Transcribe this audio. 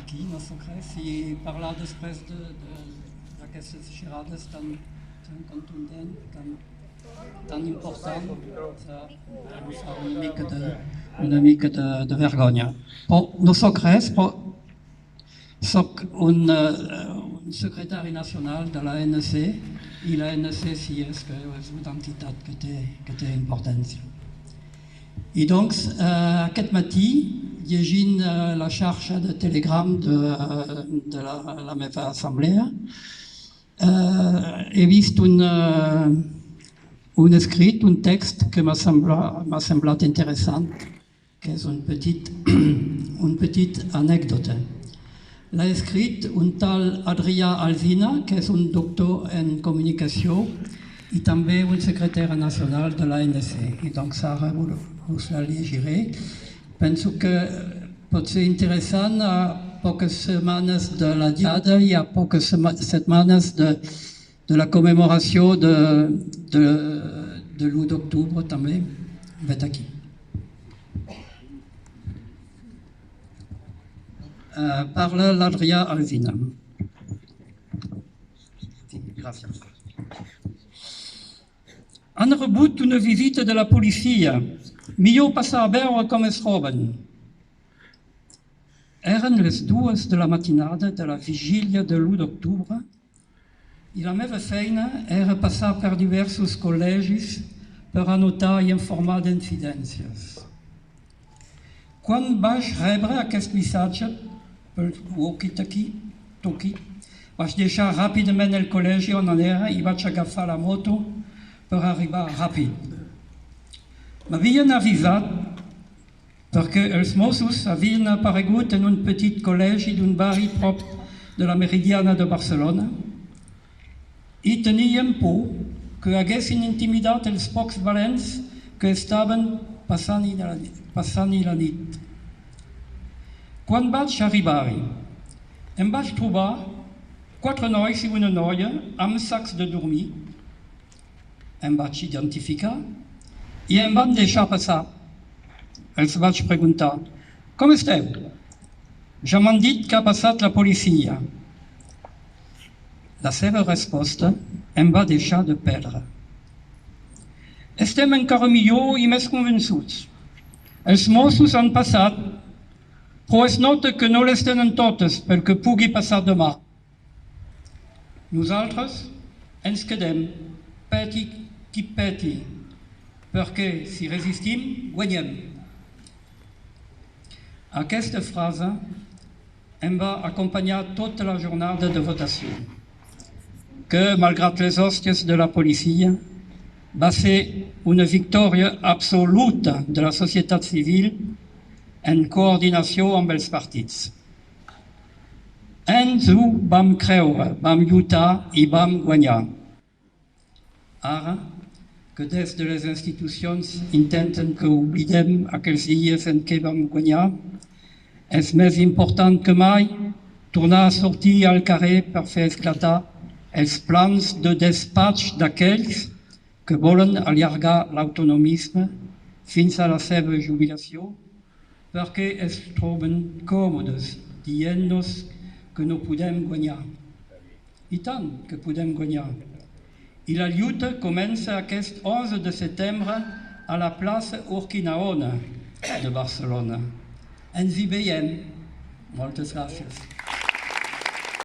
aquí, no s'ho crec, i parlar després d'aquestes xerrades tan contundents, tan important, em fa una mica de vergonya. Però no soc res, però soc un secretari nacional de l'ANC i l'ANC sí és una entitat que té importància. I doncs aquest matí, llegint la xarxa de Telegram de la meva assemblea, he vist un escrit, un text que m'ha semblat interessant, que és un petit anècdota. L'ha escrit un tal Adrià Alsina, que és un doctor en comunicació i també un secretari nacional de l'ANC. I doncs ara us la llegiré. Penso que pot ser interessant a poques setmanes de la diada i a poques setmanes de la commemoració de l'1 d'octubre també. Vet aquí. Parla l'Adrià Alsina. Gràcies. Han rebut una visita de la policia. Millor passar a veure com es troben. Eren les 2 de la matinada de la vigília de l'1 d'octubre i la meva feina era passar per diversos col·legis per anotar i informar d'incidències. Quan vaig rebre aquest missatge pel walkie-talkie, vaig deixar ràpidament el col·legi on era i vaig agafar la moto per arribar ràpid. M'havien avisat perquè els Mossos havien aparegut en un petit col·legi d'un barri prop de la Meridiana de Barcelona i tenien por que haguessin intimidat els pocs valents que estaven passant-hi la nit. Quan vaig arribar-hi, em vaig trobar 4 nois i una noia amb sacs de dormir. Em vaig identificar i em van deixar passar. Els vaig preguntar, com esteu? Ja m'han dit que ha passat la policia. La seva resposta em va deixar de perdre. Estem encara millor i més convençuts. Els Mossos han passat, però es nota que no les tenen totes perquè pugui passar demà. Nosaltres ens quedem, peti qui peti, perquè si resistim, guanyem. Aquesta frase em va acompanyar tota la jornada de votació, que, malgrat les hòsties de la policia, va ser una victòria absoluta de la societat civil en coordinació amb els partits. Ens ho vam creure, vam lluitar i vam guanyar. Ara, que des de les institucions intenten que oblidem aquells dies en què vam guanyar, és més important que mai tornar a sortir al carrer per fer esclatar els plans de despatx d'aquells que volen allargar l'autonomisme fins a la seva jubilació perquè es troben còmodes dient-nos que no podem guanyar. I tant que podem guanyar. I la lluita comença aquest 11 de setembre a la plaça Urquinaona de Barcelona. Ens hi veiem. Moltes gràcies.